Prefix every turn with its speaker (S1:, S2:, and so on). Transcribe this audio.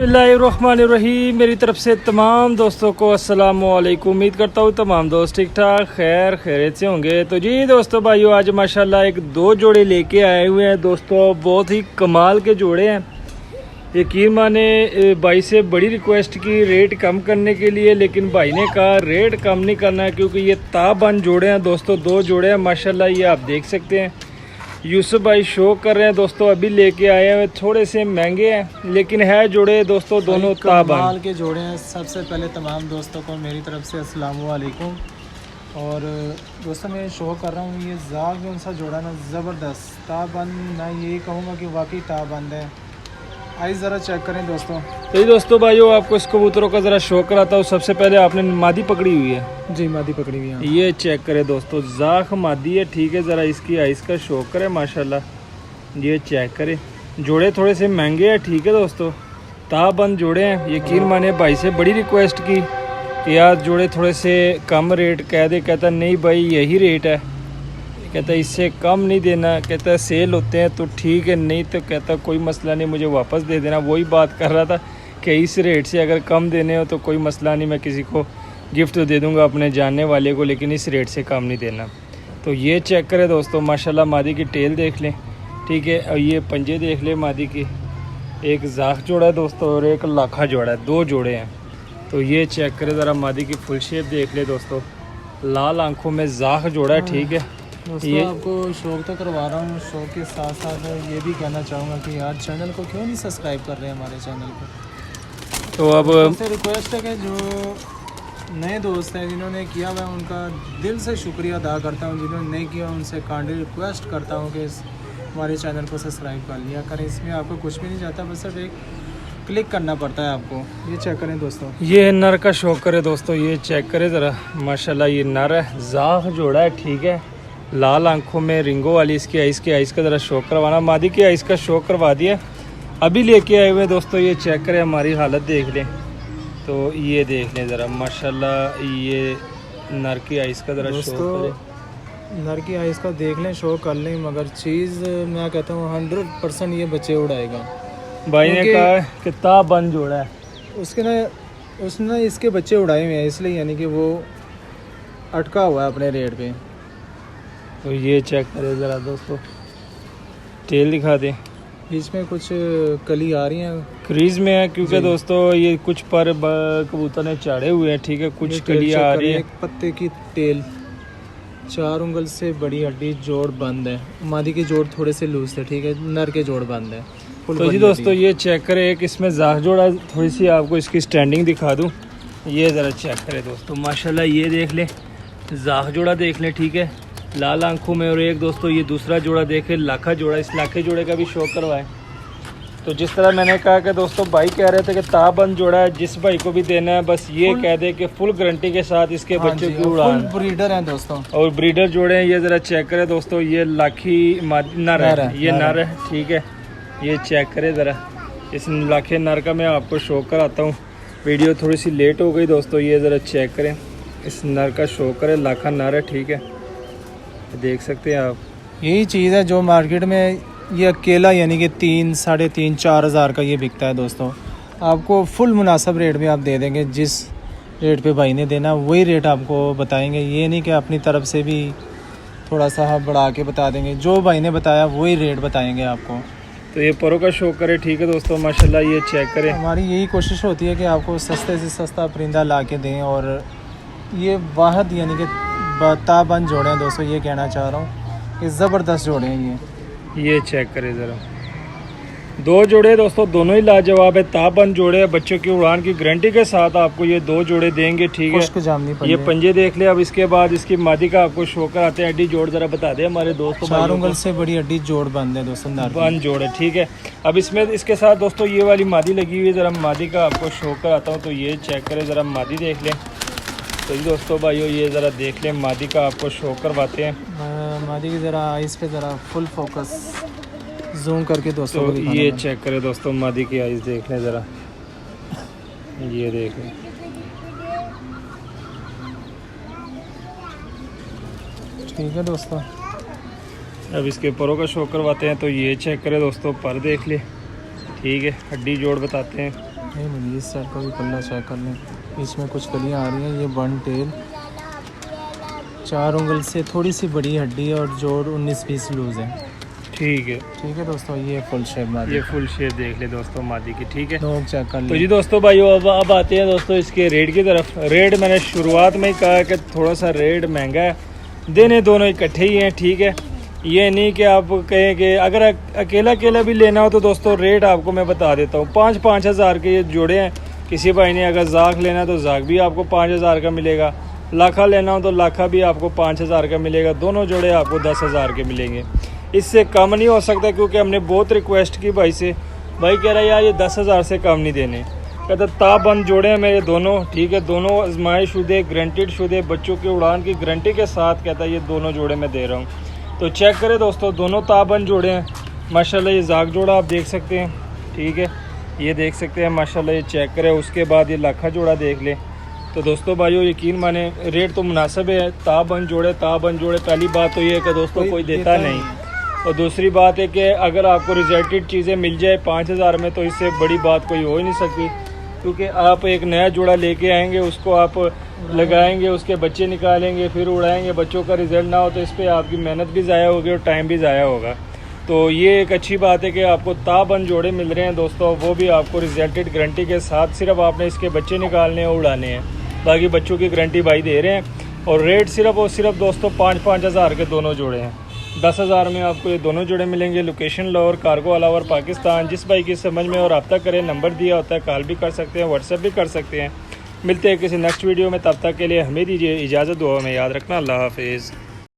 S1: बिस्मिल्लाहिर्रहमानिर्रहीम। मेरी तरफ से तमाम दोस्तों को अस्सलामुअलैकुम। उम्मीद करता हूँ तमाम दोस्त ठीक ठाक खैरियत से होंगे। तो जी दोस्तों भाइयों, आज माशाल्लाह एक दो जोड़े लेके आए हुए हैं दोस्तों। बहुत ही कमाल के जोड़े हैं। यकीन माने भाई से बड़ी रिक्वेस्ट की रेट कम करने के लिए, लेकिन भाई ने कहा रेट कम नहीं करना है क्योंकि ये ताबंद जोड़े हैं दोस्तों। दो जोड़े हैं माशाल्लाह, ये आप देख सकते हैं। यूसुफ भाई शो कर रहे हैं दोस्तों, अभी लेके आए हैं। थोड़े से महंगे हैं लेकिन है जोड़े दोस्तों दोनों
S2: कमाल के जोड़े हैं। सबसे पहले तमाम दोस्तों को मेरी तरफ से अस्सलाम वालेकुम। और दोस्तों मैं शो कर रहा हूँ, ये जाग जो उनसा जोड़ा ना ज़बरदस्त ताबंद, मैं यही कहूँगा कि वाकई ताबंद है। आइए ज़रा चेक करें दोस्तों।
S1: तो दोस्तों भाइयों, आपको इस कबूतरों का ज़रा शो कराता हूँ। सबसे पहले आपने मादी पकड़ी हुई है
S2: जी, मादी पकड़ी हुई है।
S1: ये चेक करें दोस्तों, जाख मादी है ठीक है। ज़रा इसकी आइस का शो करें माशाल्लाह, ये चेक करें। जोड़े थोड़े से महंगे हैं ठीक है दोस्तों, ताबंद जोड़े हैं। यकीन माने भाई से बड़ी रिक्वेस्ट की कि यार जोड़े थोड़े से कम रेट कह दे। कहता नहीं भाई यही रेट है, कहता इससे कम नहीं देना। कहता सेल होते हैं तो ठीक है, नहीं तो कहता कोई मसला नहीं, मुझे वापस दे देना। वही बात कर रहा था कि इस रेट से अगर कम देने हो तो कोई मसला नहीं, मैं किसी को गिफ्ट दे दूंगा अपने जानने वाले को, लेकिन इस रेट से कम नहीं देना। तो ये चेक करें दोस्तों माशाल्लाह, मादी की टेल देख लें ठीक है। और ये पंजे देख लें मादी की। एक जाख जोड़ा है दोस्तों और एक लाखा जोड़ा है, दो जोड़े हैं। तो ये चेक करें ज़रा, मादी की फुल शेप देख ले दोस्तों। लाल आंखों में जाख जोड़ा है ठीक है।
S2: दोस्तों
S1: ये
S2: आपको शौक तो करवा रहा हूँ, शौक के साथ साथ ये भी कहना चाहूँगा कि यार चैनल को क्यों नहीं सब्सक्राइब कर रहे हैं हमारे चैनल को।
S1: तो अब
S2: से रिक्वेस्ट है कि जो नए दोस्त हैं जिन्होंने किया, मैं उनका दिल से शुक्रिया अदा करता हूँ। जिन्होंने नहीं किया उनसे काइंडली रिक्वेस्ट करता हूँ कि हमारे चैनल को सब्सक्राइब कर लिया करें। इसमें आपको कुछ भी नहीं जाता, बस सिर्फ एक क्लिक करना पड़ता है आपको। ये चेक करें दोस्तों,
S1: ये नर का शौक करे दोस्तों, ये चेक करें ज़रा माशाल्लाह। ये नर है, जाख जोड़ा है ठीक है। लाल आंखों में रिंगो वाली इसकी आइस का ज़रा शौक करवाना। मादी की आइस का शौक करवा दिया, अभी लेके आए हुए दोस्तों। ये चेक करें, हमारी हालत देख लें तो ये देख लें ज़रा माशाल्लाह। ये नर की आइस का ज़रा शौक करें।
S2: नर की आइस का देख लें, शो कर लें, मगर चीज़ मैं कहता हूँ 100% ये बच्चे उड़ाएगा।
S1: भाई ने कहा कि ताबंद जोड़ा है,
S2: उसने इसके बच्चे उड़ाए हुए हैं, इसलिए यानी कि वो अटका हुआ है अपने रेट पे।
S1: तो ये चेक करें ज़रा दोस्तों, टेल दिखा दें।
S2: बीच में कुछ कली आ रही हैं,
S1: क्रीज में है क्योंकि दोस्तों ये कुछ पर कबूतर ने चाड़े हुए हैं ठीक है। कुछ कलियाँ आ रही है।
S2: एक पत्ते की टेल, 4 उंगल से बड़ी हड्डी, जोड़ बंद है। मादी के जोड़ थोड़े से लूज थे ठीक है, नर के जोड़ बंद है।
S1: तो जी दोस्तों ये चेक करें, एक इसमें जाख जोड़ा, थोड़ी सी आपको इसकी स्टैंडिंग दिखा दूं। ये ज़रा चेक करें दोस्तों माशाल्लाह, ये देख लें जाख जोड़ा देख लें ठीक है, लाल आंखों में। और एक दोस्तों ये दूसरा जोड़ा देखें, लाखा जोड़ा। इस लाखे जोड़े का भी शौक करवाएं। तो जिस तरह मैंने कहा कि दोस्तों भाई कह रहे थे कि ताबंद जोड़ा है, जिस भाई को भी देना है बस ये कह दे कि फुल गारंटी के साथ इसके बच्चों की उड़ान।
S2: ब्रीडर हैं दोस्तों,
S1: और ब्रीडर जोड़े हैं। ये ज़रा चेक करें दोस्तों, ये लाखी नर है, ये नर है ठीक है। ये चेक करें ज़रा, इस लाखे नर का मैं आपको शो कराता हूँ। वीडियो थोड़ी सी लेट हो गई दोस्तों। ये ज़रा चेक करें, इस नर का शो करें, लाखा नर है ठीक है, देख सकते हैं आप।
S2: यही चीज़ है जो मार्केट में ये अकेला यानी कि 3, 3.5, 4 हज़ार का ये बिकता है दोस्तों। आपको फुल मुनासिब रेट में आप दे देंगे, जिस रेट पे भाई ने देना वही रेट आपको बताएंगे। ये नहीं कि अपनी तरफ से भी थोड़ा सा बढ़ा के बता देंगे, जो भाई ने बताया वही रेट बताएंगे आपको।
S1: तो ये परों का शौक करे ठीक है दोस्तों माशाल्लाह। ये चेक करें,
S2: हमारी यही कोशिश होती है कि आपको सस्ते से सस्ता परिंदा ला के दें। और ये वाहद यानी कि ताबंद जोड़े हैं दोस्तों, ये कहना चाह रहा हूँ कि ज़बरदस्त जोड़े हैं
S1: ये चेक करें ज़रा। दो जोड़े दोस्तों, दोनों ही लाजवाब है। ताबंद जोड़े हैं, बच्चों की उड़ान की गारंटी के साथ आपको ये दो जोड़े देंगे ठीक है। ये पंजे देख ले। अब इसके बाद इसकी मादी का आपको शो कराते हैं। हड्डी जोड़ ज़रा बता दें हमारे दोस्तों।
S2: 4 उंगल से बड़ी हड्डी जोड़ बंद है दोस्तों,
S1: बंद जोड़ है ठीक है। अब इसमें इसके साथ दोस्तों ये वाली मादी लगी हुई है, ज़रा मादी का आपको शो कराता हूँ। तो ये चेक करें ज़रा, मादी देख लें। तो दोस्तों भाइयों ये ज़रा देख लें, मादी का आपको शो करवाते हैं।
S2: मादी की ज़रा आइस पे ज़रा फुल फोकस जूम करके दोस्तों
S1: तो ये चेक करें दोस्तों, मादी की आइस देख लें ज़रा, ये देख लें।
S2: ठीक है दोस्तों,
S1: अब इसके परों का शो करवाते हैं। तो ये चेक करें दोस्तों, पर देख ले ठीक है। हड्डी जोड़ बताते हैं।
S2: नहीं मुझे इस साइड का भी पल्ला चेक कर लें, इसमें कुछ कलियाँ आ रही हैं। ये वन टेल 4 उंगल से थोड़ी सी बड़ी हड्डी है और जोड़ 19-20 लूज़ है।
S1: ठीक है
S2: दोस्तों, ये फुल शेप मादी,
S1: ये फुल शेप देख ले दोस्तों मादी की। ठीक है,
S2: नोक चेक कर
S1: तो
S2: लें।
S1: जी दोस्तों भाइयों अब आते हैं दोस्तों इसके रेट की तरफ। रेट मैंने शुरुआत में ही कहा कि थोड़ा सा रेट महंगा है, देने दोनों इकट्ठे ही हैं। ठीक है, ये नहीं कि आप कहें कि अगर अकेला भी लेना हो तो दोस्तों रेट आपको मैं बता देता हूँ। 5-5 हज़ार के ये जोड़े हैं। किसी भाई ने अगर जाक लेना तो जाक भी आपको 5 हज़ार का मिलेगा, लाखा लेना हो तो लाखा भी आपको 5 हज़ार का मिलेगा। दोनों जोड़े आपको 10 हज़ार के मिलेंगे, इससे कम नहीं हो सकता, क्योंकि हमने बहुत रिक्वेस्ट की भाई से। भाई कह रहा है यार ये 10 हज़ार से कम नहीं देने। कहता ताबंद जोड़े हैं मेरे दोनों। ठीक है, दोनों आजमाइश शुदे, ग्रंटेड शुदे, बच्चों की उड़ान की गारंटी के साथ कहता है ये दोनों जोड़े मैं दे रहा हूँ। तो चेक करें दोस्तों, दोनों ताबंद जोड़े हैं माशाल्लाह। ये जाक जोड़ा आप देख सकते हैं। ठीक है, ये देख सकते हैं माशाल्लाह, ये चेक करें। उसके बाद ये लाखा जोड़ा देख लें। तो दोस्तों भाइयों यकीन माने रेट तो मुनासिब है। ताबंद जोड़े पहली बात तो ये है कि दोस्तों कोई देता नहीं, और दूसरी बात है कि अगर आपको रिजल्टेड चीज़ें मिल जाए 5 हज़ार में तो इससे बड़ी बात कोई हो ही नहीं सकती। क्योंकि आप एक नया जोड़ा लेके आएंगे, उसको आप लगाएंगे, उसके बच्चे निकालेंगे, फिर उड़ाएंगे, बच्चों का रिज़ल्ट ना हो तो इस पर आपकी मेहनत भी ज़ाया होगी और टाइम भी ज़ाया होगा। तो ये एक अच्छी बात है कि आपको ताबंद जोड़े मिल रहे हैं दोस्तों, वो भी आपको रिजल्टेड गारंटी के साथ। सिर्फ आपने इसके बच्चे निकालने और उड़ाने हैं, बाकी बच्चों की गारंटी भाई दे रहे हैं। और रेट सिर्फ और सिर्फ दोस्तों 5-5 हज़ार के दोनों जोड़े हैं। 10 हज़ार में आपको ये दोनों जोड़े मिलेंगे। लोकेशन लाहौर, कार्गो अलावर, पाकिस्तान। जिस भाई की समझ में और रब्ता करें, नंबर दिया होता है, कॉल भी कर सकते हैं, व्हाट्सएप भी कर सकते हैं। मिलते हैं किसी नेक्स्ट वीडियो में, तब तक के लिए हमें दीजिए इजाज़त। दुआ में याद रखना। अल्लाह हाफिज़।